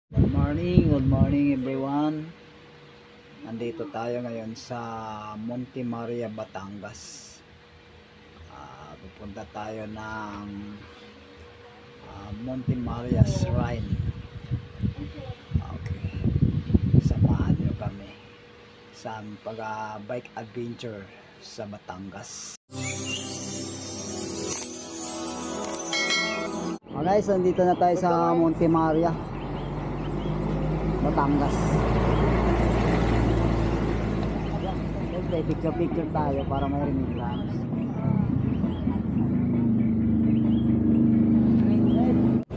Good morning everyone. Nandito tayo ngayon sa Monte Maria, Batangas. Pupunta tayo ng Monte Maria Shrine. Okay. Samahan nyo kami sa pag-bike adventure sa Batangas. Guys, nandito na tayo sa Monte Maria, Batangas. Siyempre, picture tayo para may remembrance.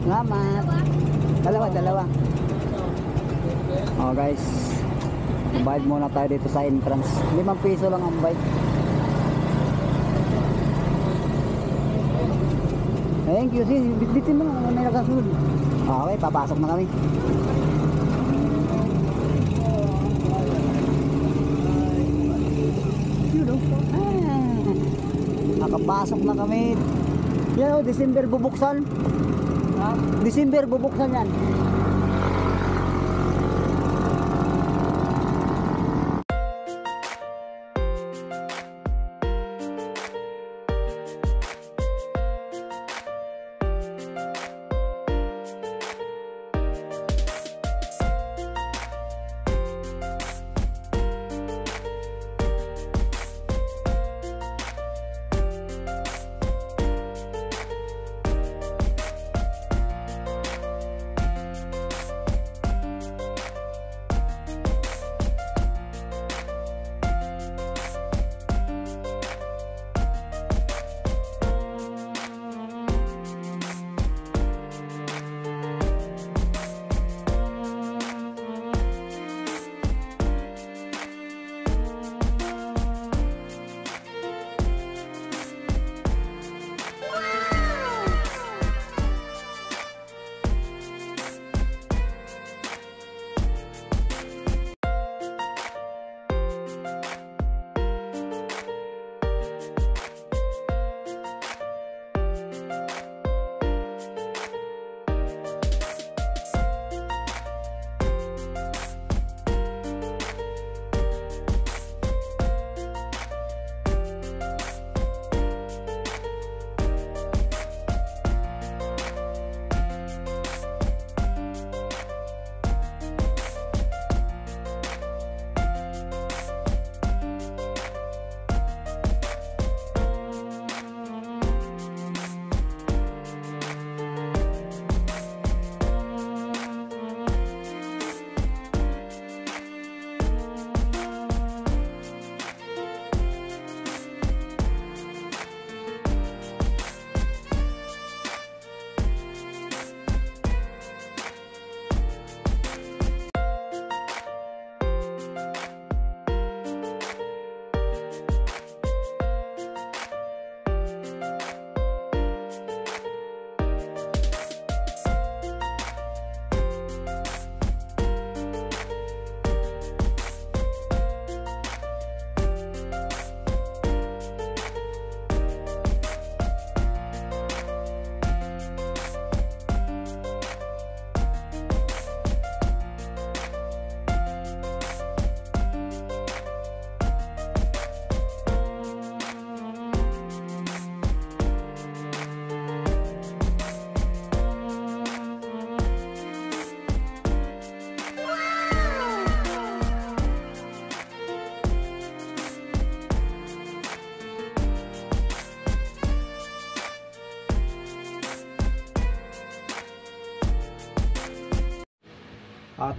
Salamat. Dalawa. Oh guys, bayad muna tayo dito sa entrance. 5 piso lang ang bike. Thank you. Bitbitin mo na, may nakasunod. Okay, papasok na kami. Nakapasok na kami. Yan o, December bubuksan. December bubuksan yan.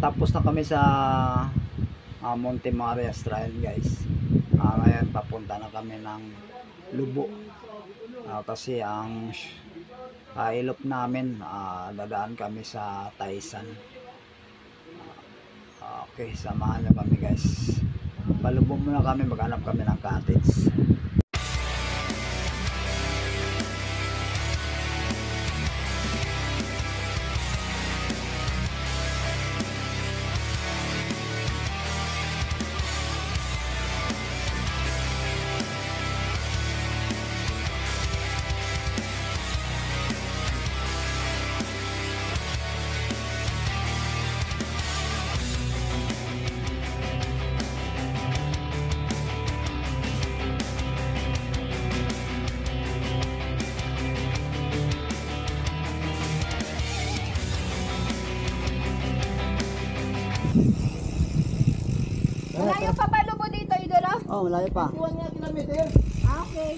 Tapos na kami sa Monte Maria Shrine guys. Ngayon papunta na kami ng Lubo. Kasi ang ilop namin, dadaan kami sa Taisan. Okay, samahan nyo kami guys. Palubo muna kami, maghanap kami ng cottage. Malayo pa ba lubo dito, idolo? Oh, malayo pa. Ah, okay.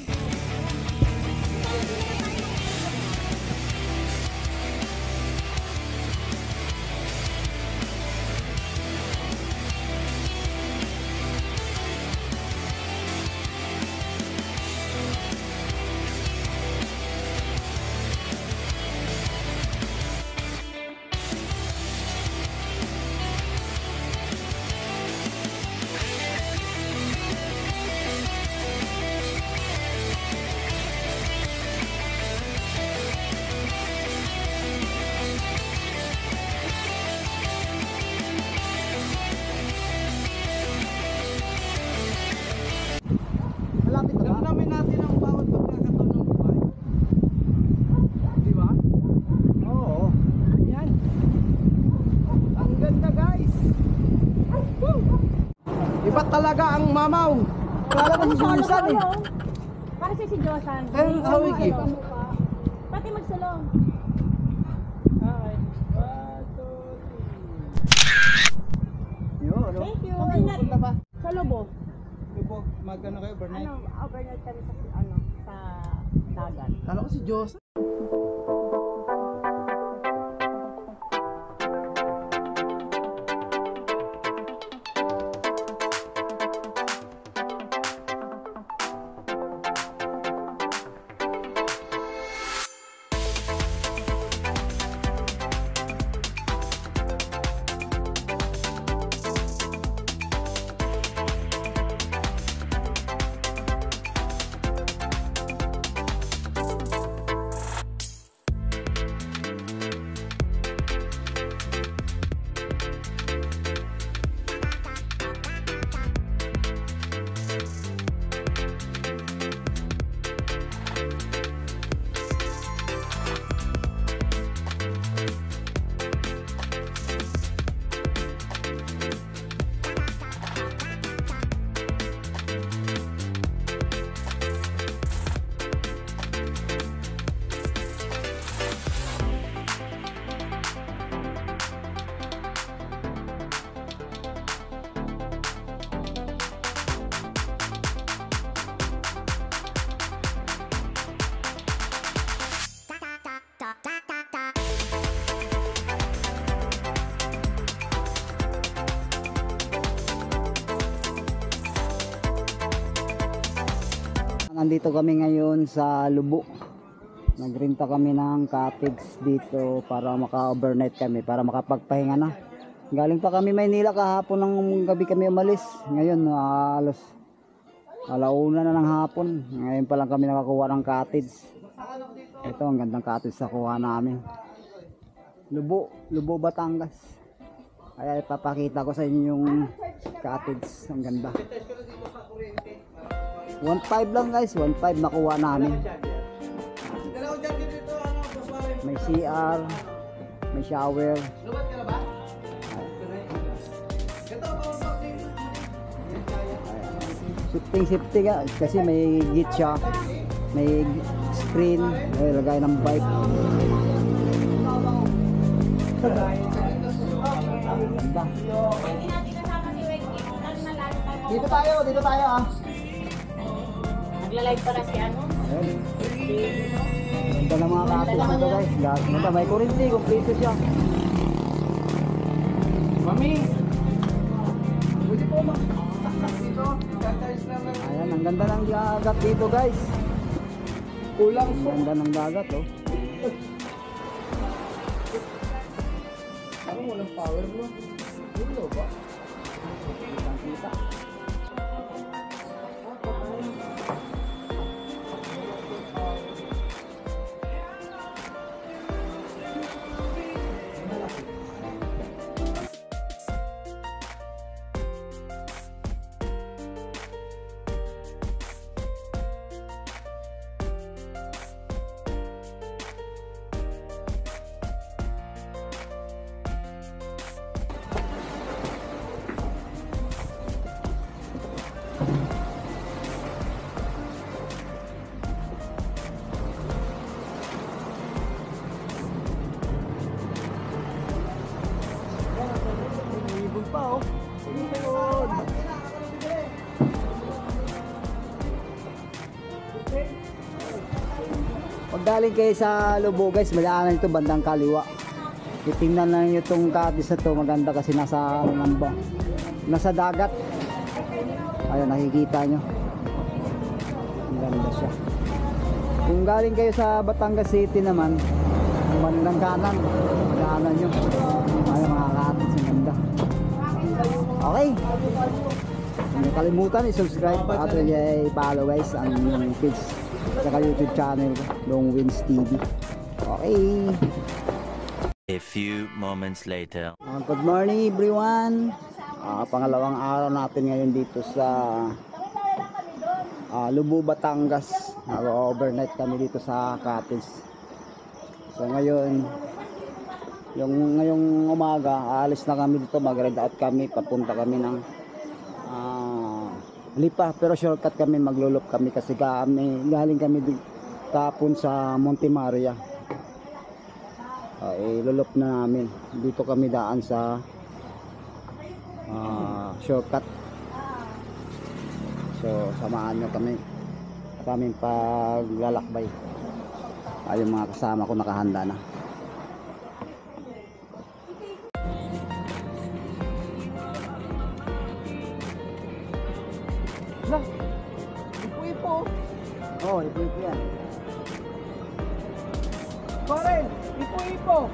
Malapit na ba? Damdamin natin ang bawat pagkakataon ng buhay. Di ba? Oo. Yan. Ang ganda guys. Woo! Iba talaga ang mamaw. Kala ko si Susan eh. Para si Josan. Pero hawigi. Pati magsulong. Okay. 1, 2, 3. Yun, no? Thank you. Punta ba? Sa lobo. Ipo, magkano kayo, Bernay? Overnight kami sa dagat. Kala ko si Diyos. Nandito kami ngayon sa Lubo. Nagrenta kami ng cottage dito para maka-overnight kami, para makapagpahinga na. Galing pa kami Maynila kahapon ng gabi kami umalis. Ngayon alas alauna na ng hapon. Ngayon pa lang kami nakakuha ng cottage. Ito ang gandang cottage sa kuha namin. Lubo, Lubo Batangas. Kaya ipapakita ko sa inyo yung cottage. Ang ganda. 1.5 lang guys, 1.5 nakuha namin. May CR, may shower. Safety nga kasi may gate siya, may screen, may lagay ng bike. Ganda. Dito tayo ah. Nagla-live para si ano? Ayun. Ganda ng mga cottage dito guys. Ganda, may kurinti, kompleto siya. Mami! Pwede po makasaksak dito. Gantayos naman. Ayan, ang ganda ng dagat dito guys. Kulang Ang po. ganda ng dagat oh. Parang walang power mo. Dito ba? Kita. pa oh. Ayun. Pag galing kayo sa Lubo guys, madaanan ito bandang kaliwa. Titingnan lang nyo itong katis na to, maganda kasi nasa ano lang ba? Nasa dagat. Ayun, nakikita nyo. Ang ganda siya. Kung galing kayo sa Batangas City naman, bandang kanan, madaanan nyo. Ayun, mga katis, ang ganda. Okay. Huwag kalimutan i-subscribe at i-follow guys ang page sa YouTube channel ko, Long Wins TV. Okay. A few moments later. Good morning everyone. Pangalawang araw natin ngayon dito sa Lubo, Batangas. Overnight kami dito sa cottage. So ngayon, ngayong umaga, aalis na kami dito, mag-ride out kami, papunta kami ng Lipa, pero shortcut kami, maglulop kami kasi galing kami kapon sa Monte Maria. Ilulop na namin. Dito kami daan sa shortcut. So samahan nyo kami sa aming paglalakbay. Yung mga kasama ko nakahanda na. Lah, ipo-ipo. Oh, ipo yan. Pare, ipo-ipo.